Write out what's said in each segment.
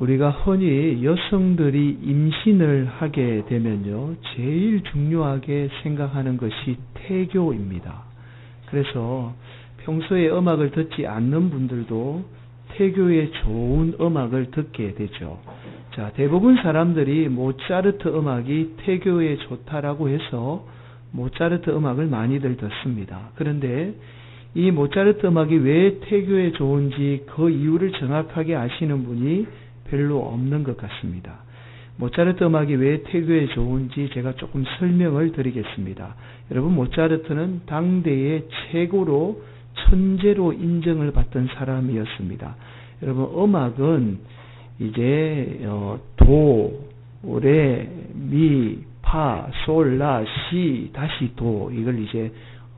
우리가 흔히 여성들이 임신을 하게 되면요, 제일 중요하게 생각하는 것이 태교입니다. 그래서 평소에 음악을 듣지 않는 분들도 태교의 좋은 음악을 듣게 되죠. 자, 대부분 사람들이 모차르트 음악이 태교에 좋다라고 해서 모차르트 음악을 많이들 듣습니다. 그런데 이 모차르트 음악이 왜 태교에 좋은지 그 이유를 정확하게 아시는 분이 별로 없는 것 같습니다. 모차르트 음악이 왜 태교에 좋은지 제가 조금 설명을 드리겠습니다. 여러분, 모차르트는 당대의 최고로 천재로 인정을 받던 사람이었습니다. 여러분, 음악은 이제 도, 레, 미, 파, 솔, 라, 시, 다시 도, 이걸 이제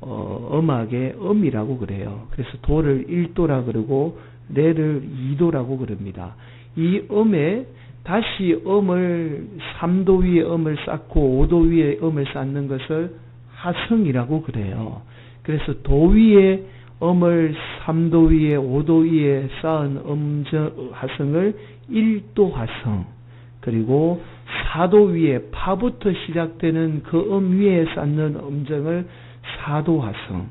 음악의 음이라고 그래요. 그래서 도를 1도라 그러고 레를 2도라고 그럽니다. 이 음에 다시 음을 3도 위에 음을 쌓고 5도 위에 음을 쌓는 것을 하성이라고 그래요. 그래서 도 위에 음을 3도 위에 5도 위에 쌓은 하성을 1도 하성, 그리고 4도 위에 파부터 시작되는 그 위에 쌓는 음정을 4도 하성,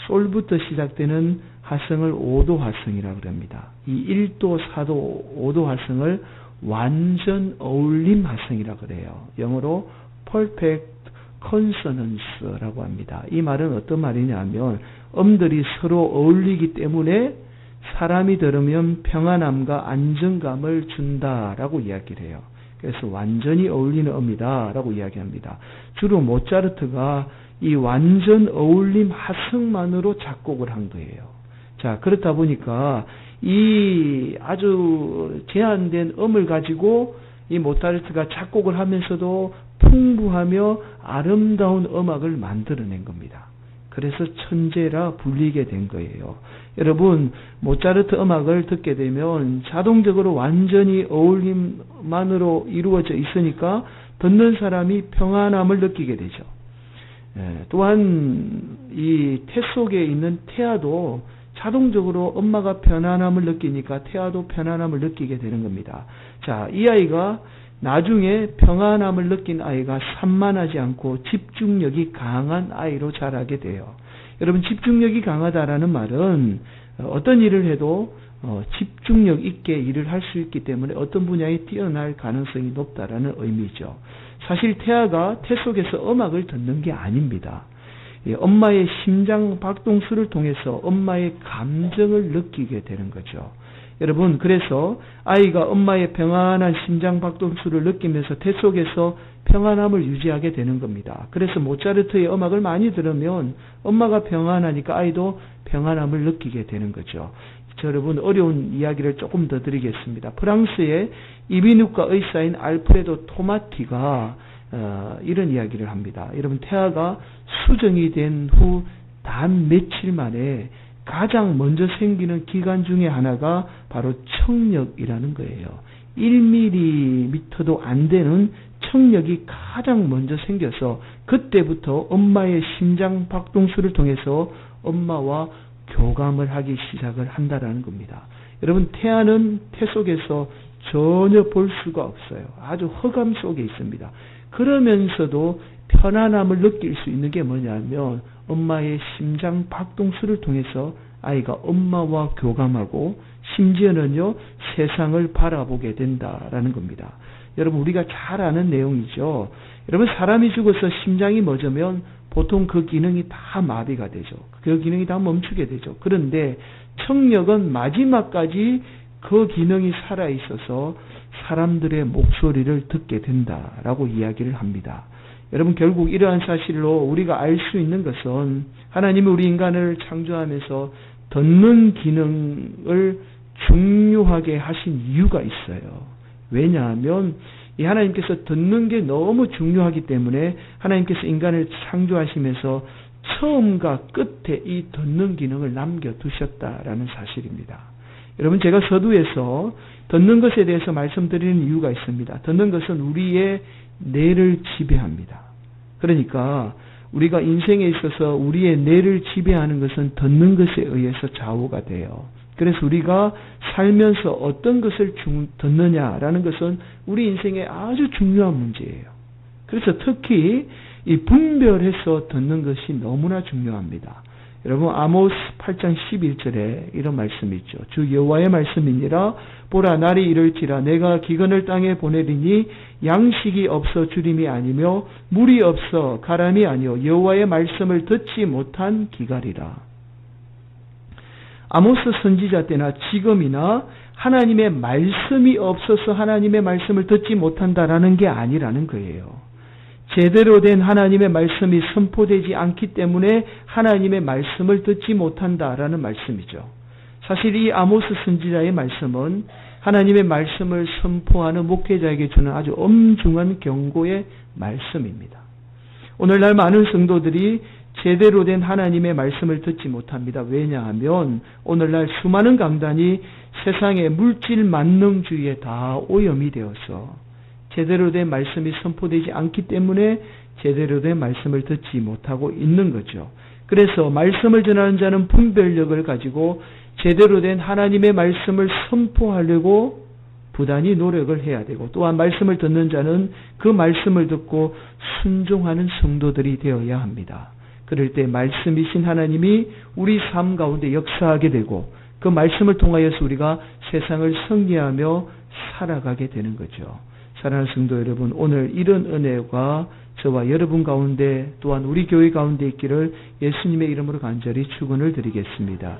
솔부터 시작되는 하성을 5도 하성이라고 합니다. 이 1도, 4도, 5도 하성을 완전 어울림 하성이라고 그래요. 영어로 perfect consonance라고 합니다. 이 말은 어떤 말이냐면 음들이 서로 어울리기 때문에 사람이 들으면 평안함과 안정감을 준다라고 이야기를 해요. 그래서 완전히 어울리는 음이다라고 이야기합니다. 주로 모차르트가 이 완전 어울림 하성만으로 작곡을 한 거예요. 자, 그렇다 보니까 이 아주 제한된 음을 가지고 이 모차르트가 작곡을 하면서도 풍부하며 아름다운 음악을 만들어낸 겁니다. 그래서 천재라 불리게 된 거예요. 여러분, 모차르트 음악을 듣게 되면 자동적으로 완전히 어울림만으로 이루어져 있으니까 듣는 사람이 평안함을 느끼게 되죠. 또한 이 태 속에 있는 태아도 자동적으로 엄마가 편안함을 느끼니까 태아도 편안함을 느끼게 되는 겁니다. 자, 이 아이가 나중에 평안함을 느낀 아이가 산만하지 않고 집중력이 강한 아이로 자라게 돼요. 여러분, 집중력이 강하다라는 말은 어떤 일을 해도 집중력 있게 일을 할 수 있기 때문에 어떤 분야에 뛰어날 가능성이 높다라는 의미죠. 사실 태아가 태 속에서 음악을 듣는 게 아닙니다. 엄마의 심장 박동수를 통해서 엄마의 감정을 느끼게 되는 거죠. 여러분, 그래서 아이가 엄마의 평안한 심장 박동수를 느끼면서 태 속에서 평안함을 유지하게 되는 겁니다. 그래서 모차르트의 음악을 많이 들으면 엄마가 평안하니까 아이도 평안함을 느끼게 되는 거죠. 여러분, 어려운 이야기를 조금 더 드리겠습니다. 프랑스의 이비인후과 의사인 알프레도 토마티가 이런 이야기를 합니다. 여러분, 태아가 수정이 된 후 단 며칠 만에 가장 먼저 생기는 기관 중에 하나가 바로 청력이라는 거예요. 1mm도 안 되는 청력이 가장 먼저 생겨서 그때부터 엄마의 심장 박동수를 통해서 엄마와 교감을 하기 시작을 한다라는 겁니다. 여러분, 태아는 태 속에서 전혀 볼 수가 없어요. 아주 허감 속에 있습니다. 그러면서도 편안함을 느낄 수 있는 게 뭐냐면 엄마의 심장 박동수를 통해서 아이가 엄마와 교감하고 심지어는요, 세상을 바라보게 된다라는 겁니다. 여러분, 우리가 잘 아는 내용이죠. 여러분, 사람이 죽어서 심장이 멎으면 보통 그 기능이 다 마비가 되죠. 그 기능이 다 멈추게 되죠. 그런데 청력은 마지막까지 그 기능이 살아있어서 사람들의 목소리를 듣게 된다라고 이야기를 합니다. 여러분, 결국 이러한 사실로 우리가 알 수 있는 것은 하나님이 우리 인간을 창조하면서 듣는 기능을 중요하게 하신 이유가 있어요. 왜냐하면 이 하나님께서 듣는 게 너무 중요하기 때문에 하나님께서 인간을 창조하시면서 처음과 끝에 이 듣는 기능을 남겨두셨다라는 사실입니다. 여러분, 제가 서두에서 듣는 것에 대해서 말씀드리는 이유가 있습니다. 듣는 것은 우리의 뇌를 지배합니다. 그러니까 우리가 인생에 있어서 우리의 뇌를 지배하는 것은 듣는 것에 의해서 좌우가 돼요. 그래서 우리가 살면서 어떤 것을 듣느냐라는 것은 우리 인생에 아주 중요한 문제예요. 그래서 특히 이 분별해서 듣는 것이 너무나 중요합니다. 여러분 아모스 8장 11절에 이런 말씀이 있죠. 주 여호와의 말씀이니라 보라 날이 이를지라 내가 기근을 땅에 보내리니 양식이 없어 주림이 아니며 물이 없어 가람이 아니요 여호와의 말씀을 듣지 못한 기갈이라. 아모스 선지자 때나 지금이나 하나님의 말씀이 없어서 하나님의 말씀을 듣지 못한다라는 게 아니라는 거예요. 제대로 된 하나님의 말씀이 선포되지 않기 때문에 하나님의 말씀을 듣지 못한다라는 말씀이죠. 사실 이 아모스 선지자의 말씀은 하나님의 말씀을 선포하는 목회자에게 주는 아주 엄중한 경고의 말씀입니다. 오늘날 많은 성도들이 제대로 된 하나님의 말씀을 듣지 못합니다. 왜냐하면 오늘날 수많은 강단이 세상의 물질 만능주의에 다 오염이 되어서 제대로 된 말씀이 선포되지 않기 때문에 제대로 된 말씀을 듣지 못하고 있는 거죠. 그래서 말씀을 전하는 자는 분별력을 가지고 제대로 된 하나님의 말씀을 선포하려고 부단히 노력을 해야 되고 또한 말씀을 듣는 자는 그 말씀을 듣고 순종하는 성도들이 되어야 합니다. 그럴 때 말씀이신 하나님이 우리 삶 가운데 역사하게 되고 그 말씀을 통하여서 우리가 세상을 승리하며 살아가게 되는 거죠. 사랑하는 성도 여러분, 오늘 이런 은혜가 저와 여러분 가운데 또한 우리 교회 가운데 있기를 예수님의 이름으로 간절히 축원을 드리겠습니다.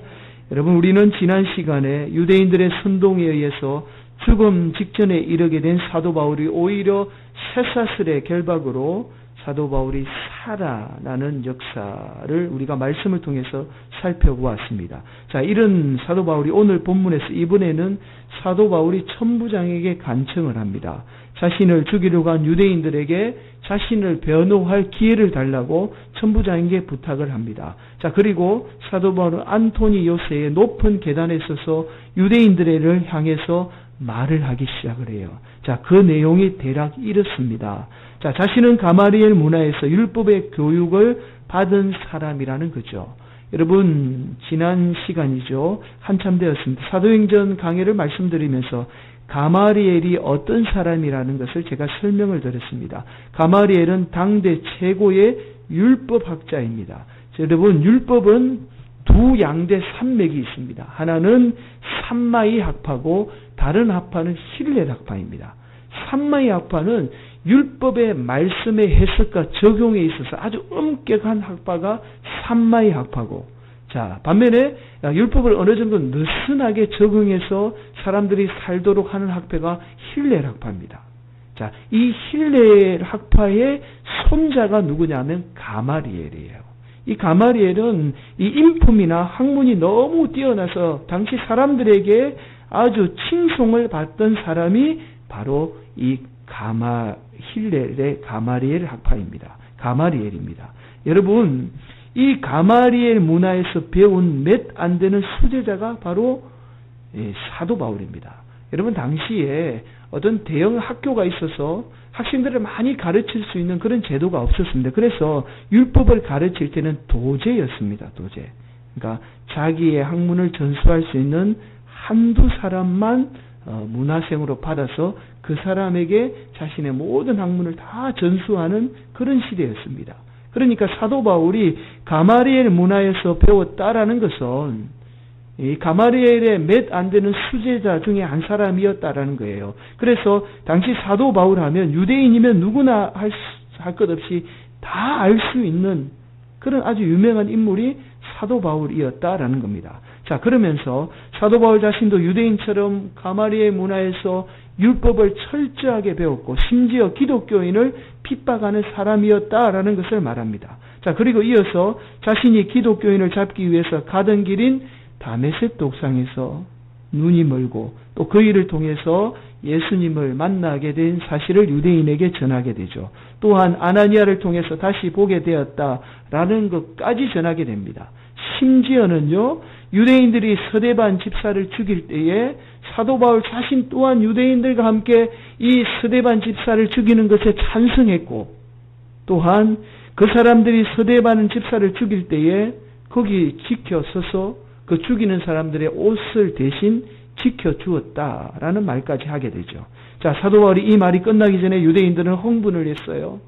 여러분, 우리는 지난 시간에 유대인들의 선동에 의해서 죽음 직전에 이르게 된 사도 바울이 오히려 쇠사슬의 결박으로 사도 바울이 살아나는 역사를 우리가 말씀을 통해서 살펴보았습니다. 자, 이런 사도 바울이 오늘 본문에서 이번에는 사도 바울이 천부장에게 간청을 합니다. 자신을 죽이려고 한 유대인들에게 자신을 변호할 기회를 달라고 천부장에게 부탁을 합니다. 자, 그리고 사도 바울은 안토니 요새의 높은 계단에 서서 유대인들을 향해서 말을 하기 시작을 해요. 자, 그 내용이 대략 이렇습니다. 자, 자신은 가마리엘 문화에서 율법의 교육을 받은 사람이라는 거죠. 여러분, 지난 시간이죠. 한참 되었습니다. 사도행전 강해를 말씀드리면서 가마리엘이 어떤 사람이라는 것을 제가 설명을 드렸습니다. 가마리엘은 당대 최고의 율법학자입니다. 자, 여러분, 율법은 두 양대 산맥이 있습니다. 하나는 삼마이 학파고 다른 학파는 힐렐 학파입니다. 삼마이 학파는 율법의 말씀의 해석과 적용에 있어서 아주 엄격한 학파가 삼마이 학파고, 자, 반면에 율법을 어느 정도 느슨하게 적용해서 사람들이 살도록 하는 학파가 힐렐 학파입니다. 자, 이 힐렐 학파의 손자가 누구냐면 가마리엘이에요. 이 가마리엘은 이 인품이나 학문이 너무 뛰어나서 당시 사람들에게 아주 칭송을 받던 사람이 바로 이 힐렐의 가마리엘 학파입니다. 가마리엘입니다. 여러분, 이 가마리엘 문화에서 배운 몇 안 되는 수제자가 바로 사도 바울입니다. 여러분, 당시에 어떤 대형 학교가 있어서 학생들을 많이 가르칠 수 있는 그런 제도가 없었습니다. 그래서 율법을 가르칠 때는 도제였습니다. 도제. 그러니까 자기의 학문을 전수할 수 있는 한두 사람만 문화생으로 받아서 그 사람에게 자신의 모든 학문을 다 전수하는 그런 시대였습니다. 그러니까 사도 바울이 가마리엘 문화에서 배웠다라는 것은 이 가마리엘의 몇 안 되는 수제자 중에 한 사람이었다라는 거예요. 그래서 당시 사도 바울 하면 유대인이면 누구나 할 것 없이 다 알 수 있는 그런 아주 유명한 인물이 사도 바울이었다라는 겁니다. 자, 그러면서 사도 바울 자신도 유대인처럼 가마리엘 문화에서 율법을 철저하게 배웠고 심지어 기독교인을 핍박하는 사람이었다라는 것을 말합니다. 자, 그리고 이어서 자신이 기독교인을 잡기 위해서 가던 길인 다메섹 독상에서 눈이 멀고 또 그 일을 통해서 예수님을 만나게 된 사실을 유대인에게 전하게 되죠. 또한 아나니아를 통해서 다시 보게 되었다라는 것까지 전하게 됩니다. 심지어는요, 유대인들이 스데반 집사를 죽일 때에 사도 바울 자신 또한 유대인들과 함께 이 스데반 집사를 죽이는 것에 찬성했고, 또한 그 사람들이 스데반 집사를 죽일 때에 거기 지켜서서 그 죽이는 사람들의 옷을 대신 지켜주었다라는 말까지 하게 되죠. 자, 사도 바울이 이 말이 끝나기 전에 유대인들은 흥분을 했어요.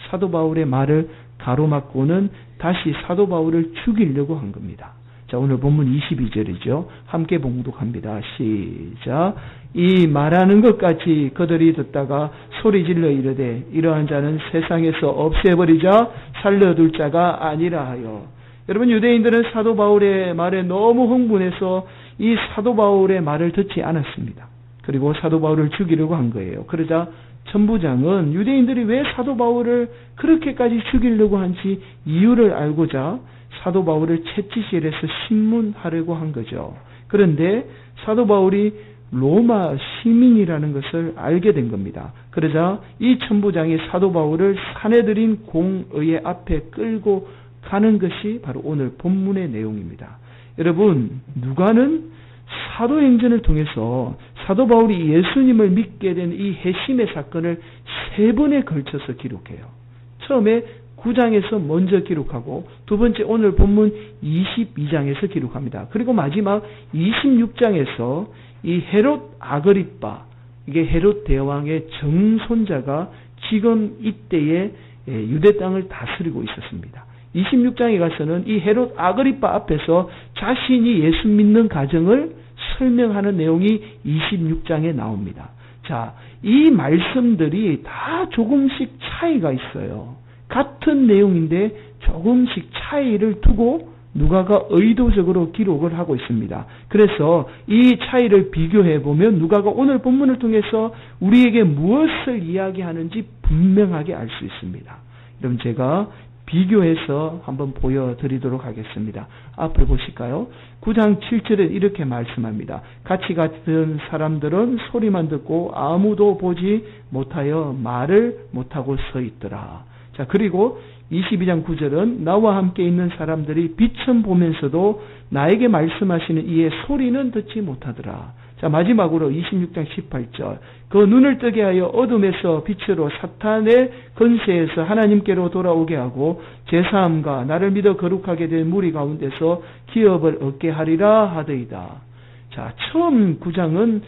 사도 바울의 말을 가로막고는 다시 사도 바울을 죽이려고 한 겁니다. 자, 오늘 본문 22절이죠. 함께 봉독합니다. 시작. 이 말하는 것까지 그들이 듣다가 소리질러 이르되 이러한 자는 세상에서 없애버리자 살려둘 자가 아니라 하여. 여러분, 유대인들은 사도 바울의 말에 너무 흥분해서 이 사도 바울의 말을 듣지 않았습니다. 그리고 사도 바울을 죽이려고 한 거예요. 그러자 천부장은 유대인들이 왜 사도 바울을 그렇게까지 죽이려고 한지 이유를 알고자 사도 바울을 채찍질해서 신문하려고 한 거죠. 그런데 사도 바울이 로마 시민이라는 것을 알게 된 겁니다. 그러자 이 천부장이 사도 바울을 사내들인 공의회 앞에 끌고 가는 것이 바로 오늘 본문의 내용입니다. 여러분, 누가는 사도행전을 통해서 사도 바울이 예수님을 믿게 된 이 회심의 사건을 3번에 걸쳐서 기록해요. 처음에 9장에서 먼저 기록하고 두 번째 오늘 본문 22장에서 기록합니다. 그리고 마지막 26장에서 이 헤롯 아그리빠, 이게 헤롯 대왕의 정손자가 지금 이때에 유대 땅을 다스리고 있었습니다. 26장에 가서는 이 헤롯 아그리빠 앞에서 자신이 예수 믿는 가정을 설명하는 내용이 26장에 나옵니다. 자, 이 말씀들이 다 조금씩 차이가 있어요. 같은 내용인데 조금씩 차이를 두고 누가가 의도적으로 기록을 하고 있습니다. 그래서 이 차이를 비교해 보면 누가가 오늘 본문을 통해서 우리에게 무엇을 이야기하는지 분명하게 알 수 있습니다. 여러분, 제가 비교해서 한번 보여드리도록 하겠습니다. 앞을 보실까요? 9장 7절에 이렇게 말씀합니다. 같이 갔던 사람들은 소리만 듣고 아무도 보지 못하여 말을 못하고 서 있더라. 자, 그리고 22장 9절은 나와 함께 있는 사람들이 빛은 보면서도 나에게 말씀하시는 이의 소리는 듣지 못하더라. 자, 마지막으로 26장 18절. 그 눈을 뜨게 하여 어둠에서 빛으로 사탄의 권세에서 하나님께로 돌아오게 하고 제사함과 나를 믿어 거룩하게 된 무리 가운데서 기업을 얻게 하리라 하더이다. 자, 처음 9장은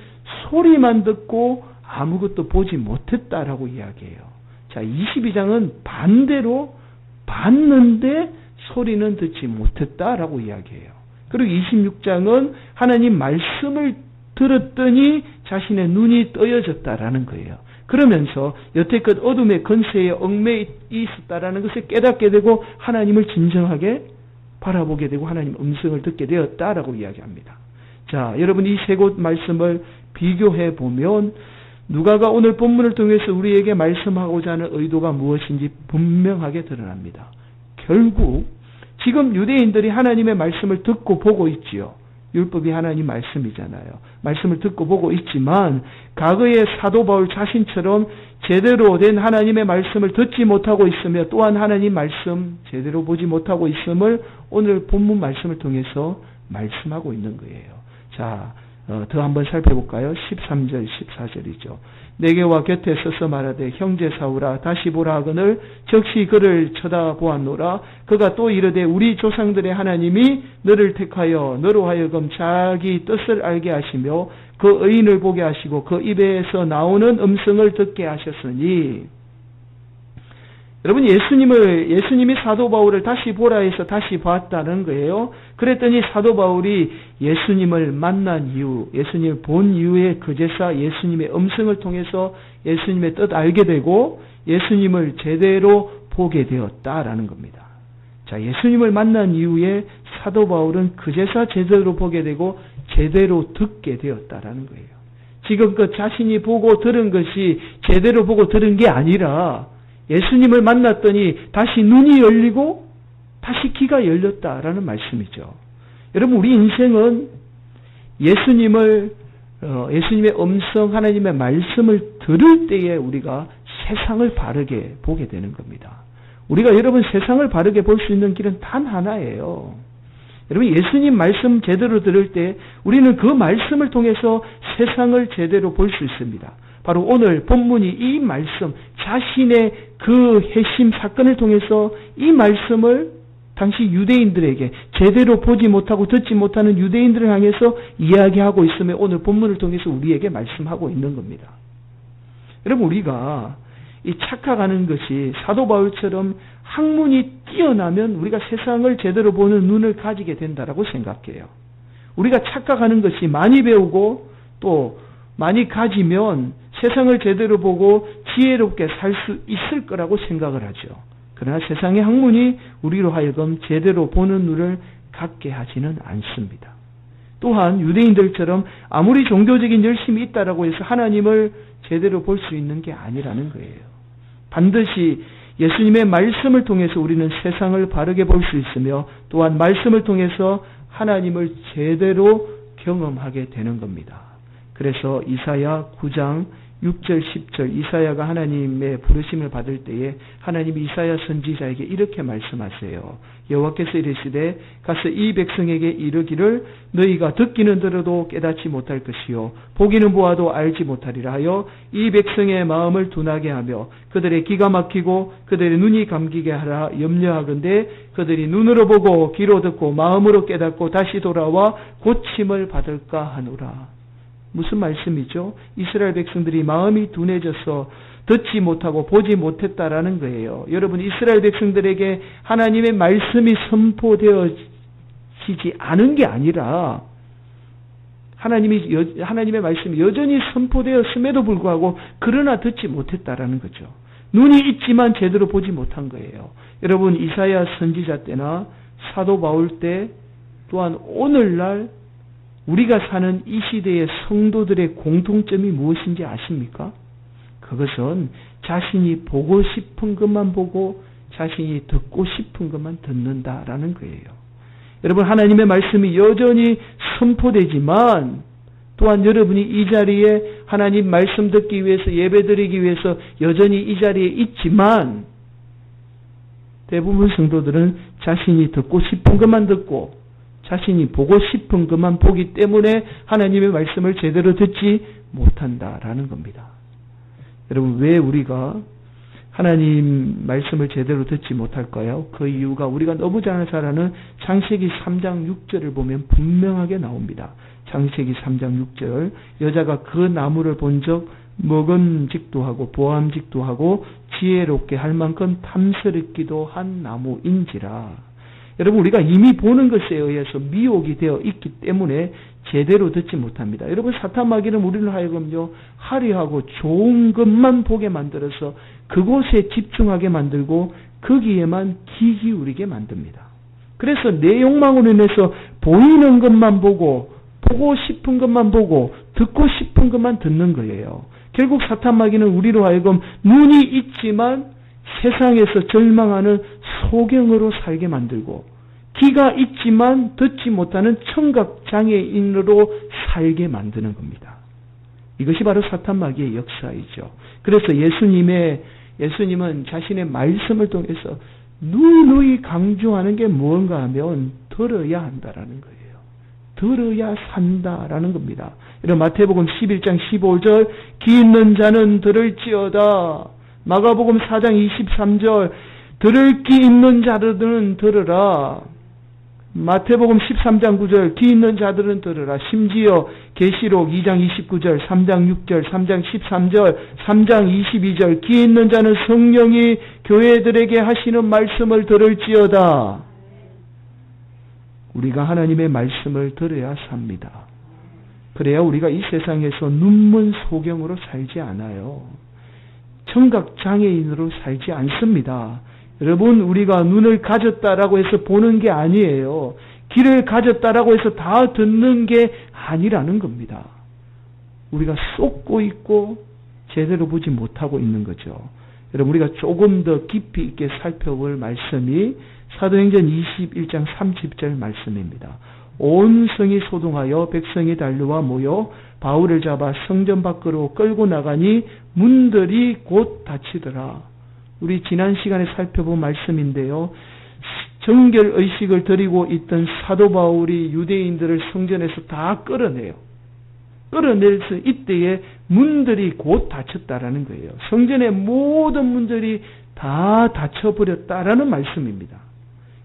소리만 듣고 아무것도 보지 못했다라고 이야기해요. 자, 22장은 반대로 봤는데 소리는 듣지 못했다라고 이야기해요. 그리고 26장은 하나님 말씀을 들었더니 자신의 눈이 떠여졌다라는 거예요. 그러면서 여태껏 어둠의 건세에 얽매여 있었다라는 것을 깨닫게 되고 하나님을 진정하게 바라보게 되고 하나님 음성을 듣게 되었다라고 이야기합니다. 자, 여러분, 이 세 곳 말씀을 비교해 보면 누가가 오늘 본문을 통해서 우리에게 말씀하고자 하는 의도가 무엇인지 분명하게 드러납니다. 결국 지금 유대인들이 하나님의 말씀을 듣고 보고 있지요. 율법이 하나님 말씀이잖아요. 말씀을 듣고 보고 있지만 과거의 사도 바울 자신처럼 제대로 된 하나님의 말씀을 듣지 못하고 있으며 또한 하나님 말씀 제대로 보지 못하고 있음을 오늘 본문 말씀을 통해서 말씀하고 있는 거예요. 자, 더 한번 살펴볼까요? 13절, 14절이죠. 내게와 곁에 서서 말하되 형제 사울아 다시 보라 하거늘 적시 그를 쳐다보았노라. 그가 또 이르되 우리 조상들의 하나님이 너를 택하여 너로 하여금 자기 뜻을 알게 하시며 그 의인을 보게 하시고 그 입에서 나오는 음성을 듣게 하셨으니. 여러분, 예수님이 사도 바울을 다시 보라 해서 다시 봤다는 거예요. 그랬더니 사도 바울이 예수님을 만난 이유, 예수님을 본 이후에 그제서 예수님의 음성을 통해서 예수님의 뜻 알게 되고 예수님을 제대로 보게 되었다라는 겁니다. 자, 예수님을 만난 이후에 사도 바울은 그제서 제대로 보게 되고 제대로 듣게 되었다라는 거예요. 지금껏 자신이 보고 들은 것이 제대로 보고 들은 게 아니라 예수님을 만났더니 다시 눈이 열리고 다시 귀가 열렸다라는 말씀이죠. 여러분, 우리 인생은 예수님의 음성, 하나님의 말씀을 들을 때에 우리가 세상을 바르게 보게 되는 겁니다. 우리가 여러분 세상을 바르게 볼 수 있는 길은 단 하나예요. 여러분, 예수님 말씀 제대로 들을 때 우리는 그 말씀을 통해서 세상을 제대로 볼 수 있습니다. 바로 오늘 본문이 이 말씀, 자신의 그 회심 사건을 통해서 이 말씀을 당시 유대인들에게 제대로 보지 못하고 듣지 못하는 유대인들을 향해서 이야기하고 있으며 오늘 본문을 통해서 우리에게 말씀하고 있는 겁니다. 여러분, 우리가 이 착각하는 것이 사도 바울처럼 학문이 뛰어나면 우리가 세상을 제대로 보는 눈을 가지게 된다라고 생각해요. 우리가 착각하는 것이 많이 배우고 또 많이 가지면 세상을 제대로 보고 지혜롭게 살 수 있을 거라고 생각을 하죠. 그러나 세상의 학문이 우리로 하여금 제대로 보는 눈을 갖게 하지는 않습니다. 또한 유대인들처럼 아무리 종교적인 열심이 있다라고 해서 하나님을 제대로 볼 수 있는 게 아니라는 거예요. 반드시 예수님의 말씀을 통해서 우리는 세상을 바르게 볼 수 있으며 또한 말씀을 통해서 하나님을 제대로 경험하게 되는 겁니다. 그래서 이사야 9장 6절 10절 이사야가 하나님의 부르심을 받을 때에 하나님이 이사야 선지자에게 이렇게 말씀하세요. 여호와께서 이르시되 가서 이 백성에게 이르기를 너희가 듣기는 들어도 깨닫지 못할 것이요 보기는 보아도 알지 못하리라 하여 이 백성의 마음을 둔하게 하며 그들의 귀가 막히고 그들의 눈이 감기게 하라 염려하건대 그들이 눈으로 보고 귀로 듣고 마음으로 깨닫고 다시 돌아와 고침을 받을까 하노라. 무슨 말씀이죠? 이스라엘 백성들이 마음이 둔해져서 듣지 못하고 보지 못했다라는 거예요. 여러분, 이스라엘 백성들에게 하나님의 말씀이 선포되어지지 않은 게 아니라 하나님의 말씀이 여전히 선포되었음에도 불구하고 그러나 듣지 못했다라는 거죠. 눈이 있지만 제대로 보지 못한 거예요. 여러분, 이사야 선지자 때나 사도 바울 때 또한 오늘날 우리가 사는 이 시대의 성도들의 공통점이 무엇인지 아십니까? 그것은 자신이 보고 싶은 것만 보고 자신이 듣고 싶은 것만 듣는다라는 거예요. 여러분, 하나님의 말씀이 여전히 선포되지만 또한 여러분이 이 자리에 하나님 말씀 듣기 위해서 예배드리기 위해서 여전히 이 자리에 있지만 대부분 성도들은 자신이 듣고 싶은 것만 듣고 자신이 보고 싶은 것만 보기 때문에 하나님의 말씀을 제대로 듣지 못한다라는 겁니다. 여러분, 왜 우리가 하나님 말씀을 제대로 듣지 못할까요? 그 이유가 우리가 너무 잘 아는 창세기 3장 6절을 보면 분명하게 나옵니다. 창세기 3장 6절 여자가 그 나무를 본 적 먹음직도 하고 보암직도 하고 지혜롭게 할 만큼 탐스럽기도 한 나무인지라. 여러분, 우리가 이미 보는 것에 의해서 미혹이 되어 있기 때문에 제대로 듣지 못합니다. 여러분, 사탄 마귀는 우리를 하여금요 화려하고 좋은 것만 보게 만들어서 그곳에 집중하게 만들고 거기에만 귀 기울이게 만듭니다. 그래서 내 욕망으로 인해서 보이는 것만 보고 싶은 것만 보고 듣고 싶은 것만 듣는 거예요. 결국 사탄 마귀는 우리로 하여금 눈이 있지만 세상에서 절망하는 소경으로 살게 만들고 귀가 있지만 듣지 못하는 청각장애인으로 살게 만드는 겁니다. 이것이 바로 사탄 마귀의 역사이죠. 그래서 예수님은 자신의 말씀을 통해서 누누이 강조하는 게 무언가 하면 들어야 한다라는 거예요. 들어야 산다라는 겁니다. 이런 마태복음 11장 15절 귀 있는 자는 들을지어다. 마가복음 4장 23절 들을 귀 있는 자들은 들으라. 마태복음 13장 9절 귀 있는 자들은 들으라. 심지어 계시록 2장 29절 3장 6절 3장 13절 3장 22절 귀 있는 자는 성령이 교회들에게 하시는 말씀을 들을지어다. 우리가 하나님의 말씀을 들어야 삽니다. 그래야 우리가 이 세상에서 눈먼 소경으로 살지 않아요. 청각장애인으로 살지 않습니다. 여러분, 우리가 눈을 가졌다라고 해서 보는 게 아니에요. 귀를 가졌다라고 해서 다 듣는 게 아니라는 겁니다. 우리가 쏟고 있고 제대로 보지 못하고 있는 거죠. 여러분, 우리가 조금 더 깊이 있게 살펴볼 말씀이 사도행전 21장 30절 말씀입니다. 온 성이 소동하여 백성이 달려와 모여 바울을 잡아 성전 밖으로 끌고 나가니 문들이 곧 닫히더라. 우리 지난 시간에 살펴본 말씀인데요. 정결의식을 드리고 있던 사도 바울이 유대인들을 성전에서 다 끌어내요. 끌어내서 이때에 문들이 곧 닫혔다라는 거예요. 성전의 모든 문들이 다 닫혀버렸다라는 말씀입니다.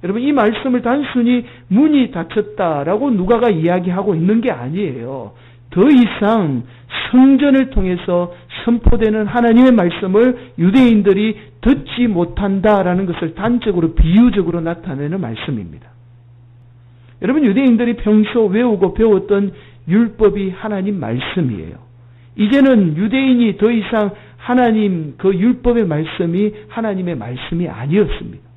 여러분, 이 말씀을 단순히 문이 닫혔다라고 누가가 이야기하고 있는 게 아니에요. 더 이상 성전을 통해서 선포되는 하나님의 말씀을 유대인들이 듣지 못한다라는 것을 단적으로 비유적으로 나타내는 말씀입니다. 여러분, 유대인들이 평소 외우고 배웠던 율법이 하나님 말씀이에요. 이제는 유대인이 더 이상 하나님 그 율법의 말씀이 하나님의 말씀이 아니었습니다.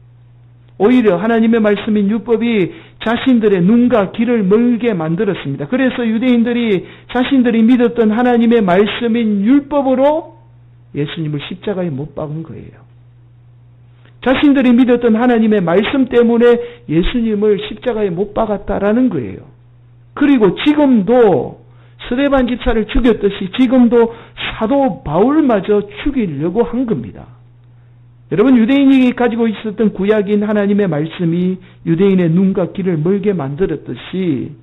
오히려 하나님의 말씀인 율법이 자신들의 눈과 귀를 멀게 만들었습니다. 그래서 유대인들이 자신들이 믿었던 하나님의 말씀인 율법으로 예수님을 십자가에 못 박은 거예요. 자신들이 믿었던 하나님의 말씀 때문에 예수님을 십자가에 못 박았다라는 거예요. 그리고 지금도 스데반 집사를 죽였듯이 지금도 사도 바울마저 죽이려고 한 겁니다. 여러분, 유대인이 가지고 있었던 구약인 하나님의 말씀이 유대인의 눈과 귀를 멀게 만들었듯이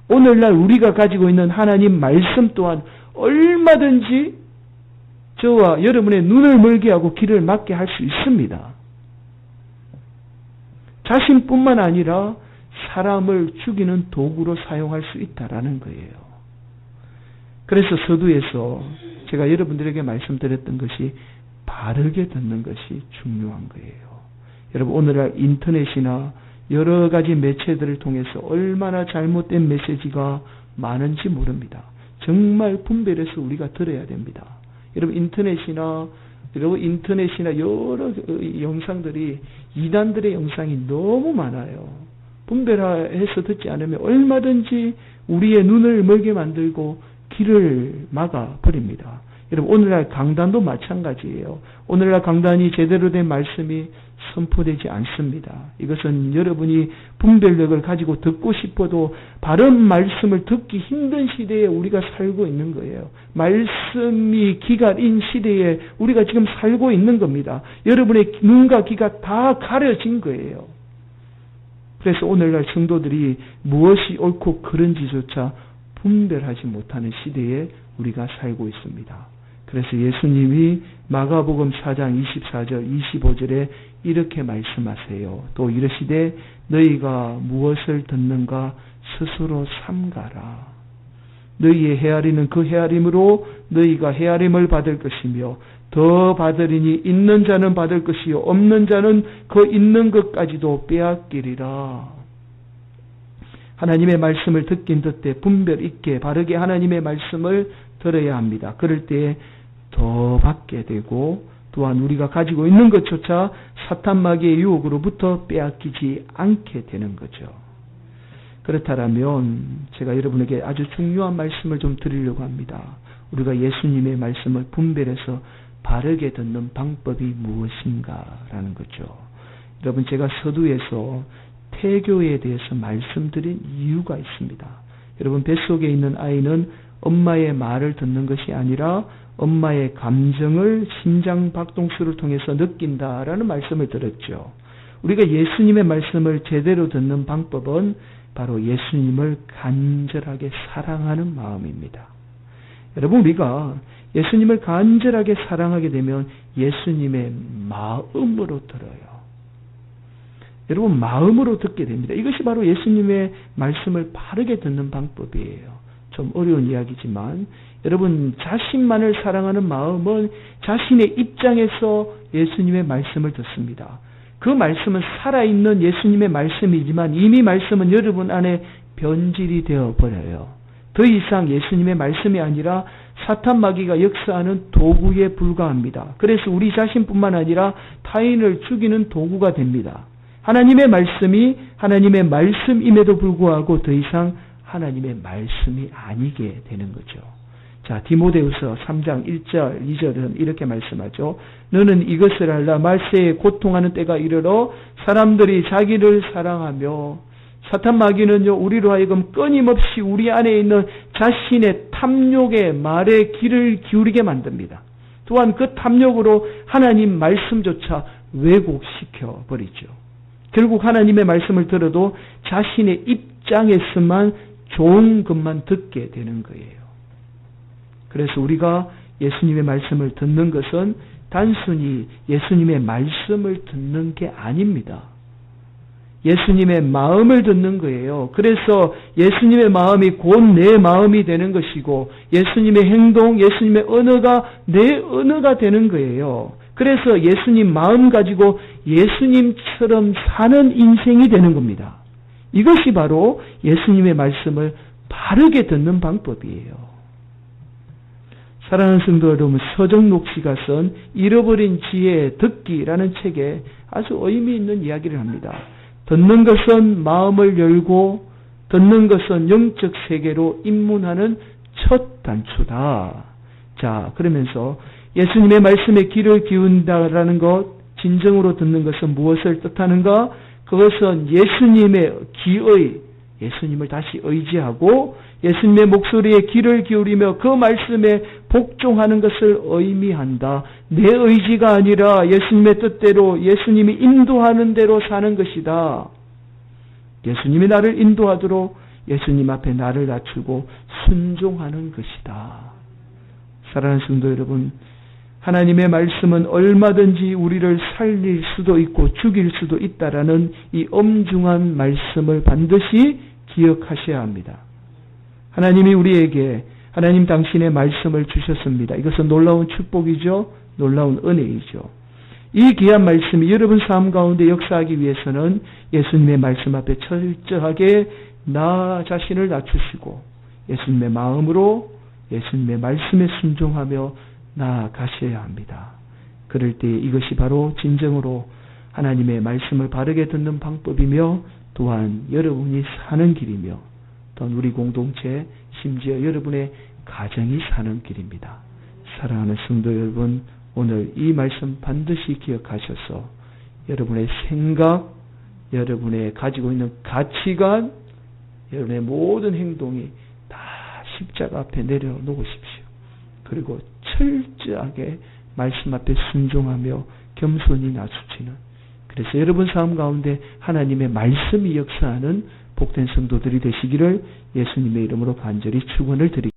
오늘날 우리가 가지고 있는 하나님 말씀 또한 얼마든지 저와 여러분의 눈을 멀게 하고 귀를 막게 할 수 있습니다. 자신뿐만 아니라 사람을 죽이는 도구로 사용할 수 있다라는 거예요. 그래서 서두에서 제가 여러분들에게 말씀드렸던 것이 바르게 듣는 것이 중요한 거예요. 여러분, 오늘날 인터넷이나 여러 가지 매체들을 통해서 얼마나 잘못된 메시지가 많은지 모릅니다. 정말 분별해서 우리가 들어야 됩니다. 여러분, 인터넷이나 여러 영상들이 이단들의 영상이 너무 많아요. 분별해서 듣지 않으면 얼마든지 우리의 눈을 멀게 만들고 귀를 막아버립니다. 여러분, 오늘날 강단도 마찬가지예요. 오늘날 강단이 제대로 된 말씀이 선포되지 않습니다. 이것은 여러분이 분별력을 가지고 듣고 싶어도 바른 말씀을 듣기 힘든 시대에 우리가 살고 있는 거예요. 말씀이 기갈인 시대에 우리가 지금 살고 있는 겁니다. 여러분의 눈과 귀가 다 가려진 거예요. 그래서 오늘날 성도들이 무엇이 옳고 그른지조차 분별하지 못하는 시대에 우리가 살고 있습니다. 그래서 예수님이 마가복음 4장 24절 25절에 이렇게 말씀하세요. 또 이르시되 너희가 무엇을 듣는가 스스로 삼가라. 너희의 헤아리는 그 헤아림으로 너희가 헤아림을 받을 것이며 더 받으리니 있는 자는 받을 것이요 없는 자는 그 있는 것까지도 빼앗기리라. 하나님의 말씀을 듣긴 듣되 분별 있게 바르게 하나님의 말씀을 들어야 합니다. 그럴 때 더 받게 되고 또한 우리가 가지고 있는 것조차 사탄 마귀의 유혹으로부터 빼앗기지 않게 되는 거죠. 그렇다면 제가 여러분에게 아주 중요한 말씀을 좀 드리려고 합니다. 우리가 예수님의 말씀을 분별해서 바르게 듣는 방법이 무엇인가라는 거죠. 여러분, 제가 서두에서 태교에 대해서 말씀드린 이유가 있습니다. 여러분, 뱃속에 있는 아이는 엄마의 말을 듣는 것이 아니라 엄마의 감정을 심장 박동수를 통해서 느낀다라는 말씀을 들었죠. 우리가 예수님의 말씀을 제대로 듣는 방법은 바로 예수님을 간절하게 사랑하는 마음입니다. 여러분, 우리가 예수님을 간절하게 사랑하게 되면 예수님의 마음으로 들어요. 여러분, 마음으로 듣게 됩니다. 이것이 바로 예수님의 말씀을 바르게 듣는 방법이에요. 좀 어려운 이야기지만 여러분, 자신만을 사랑하는 마음은 자신의 입장에서 예수님의 말씀을 듣습니다. 그 말씀은 살아있는 예수님의 말씀이지만 이미 말씀은 여러분 안에 변질이 되어버려요. 더 이상 예수님의 말씀이 아니라 사탄 마귀가 역사하는 도구에 불과합니다. 그래서 우리 자신뿐만 아니라 타인을 죽이는 도구가 됩니다. 하나님의 말씀이 하나님의 말씀임에도 불구하고 더 이상 하나님의 말씀이 아니게 되는 거죠. 자, 디모데후서 3장 1절 2절은 이렇게 말씀하죠. 너는 이것을 알라. 말세에 고통하는 때가 이르러 사람들이 자기를 사랑하며 사탄 마귀는요, 우리로 하여금 끊임없이 우리 안에 있는 자신의 탐욕의 말에 귀를 기울이게 만듭니다. 또한 그 탐욕으로 하나님 말씀조차 왜곡시켜 버리죠. 결국 하나님의 말씀을 들어도 자신의 입장에서만 좋은 것만 듣게 되는 거예요. 그래서 우리가 예수님의 말씀을 듣는 것은 단순히 예수님의 말씀을 듣는 게 아닙니다. 예수님의 마음을 듣는 거예요. 그래서 예수님의 마음이 곧 내 마음이 되는 것이고 예수님의 행동, 예수님의 언어가 내 언어가 되는 거예요. 그래서 예수님 마음 가지고 예수님처럼 사는 인생이 되는 겁니다. 이것이 바로 예수님의 말씀을 바르게 듣는 방법이에요. 사랑하는 성도 여러분, 서정록 씨가 쓴 잃어버린 지혜 듣기라는 책에 아주 의미 있는 이야기를 합니다. 듣는 것은 마음을 열고 듣는 것은 영적 세계로 입문하는 첫 단추다. 자, 그러면서 예수님의 말씀에 귀를 기운다라는 것, 진정으로 듣는 것은 무엇을 뜻하는가? 그것은 예수님의 귀의, 예수님을 다시 의지하고 예수님의 목소리에 귀를 기울이며 그 말씀에 복종하는 것을 의미한다. 내 의지가 아니라 예수님의 뜻대로 예수님이 인도하는 대로 사는 것이다. 예수님이 나를 인도하도록 예수님 앞에 나를 낮추고 순종하는 것이다. 사랑하는 성도 여러분, 하나님의 말씀은 얼마든지 우리를 살릴 수도 있고 죽일 수도 있다라는 이 엄중한 말씀을 반드시 기억하셔야 합니다. 하나님이 우리에게 하나님 당신의 말씀을 주셨습니다. 이것은 놀라운 축복이죠. 놀라운 은혜이죠. 이 귀한 말씀이 여러분 삶 가운데 역사하기 위해서는 예수님의 말씀 앞에 철저하게 나 자신을 낮추시고 예수님의 마음으로 예수님의 말씀에 순종하며 나아가셔야 합니다. 그럴 때 이것이 바로 진정으로 하나님의 말씀을 바르게 듣는 방법이며 또한 여러분이 사는 길이며 또한 우리 공동체 심지어 여러분의 가정이 사는 길입니다. 사랑하는 성도 여러분, 오늘 이 말씀 반드시 기억하셔서 여러분의 생각, 여러분의 가지고 있는 가치관, 여러분의 모든 행동이 다 십자가 앞에 내려놓으십시오. 그리고 철저하게 말씀 앞에 순종하며 겸손히 낮추시는, 그래서 여러분 삶 가운데 하나님의 말씀이 역사하는 복된 성도들이 되시기를 예수님의 이름으로 간절히 축원을 드립니다.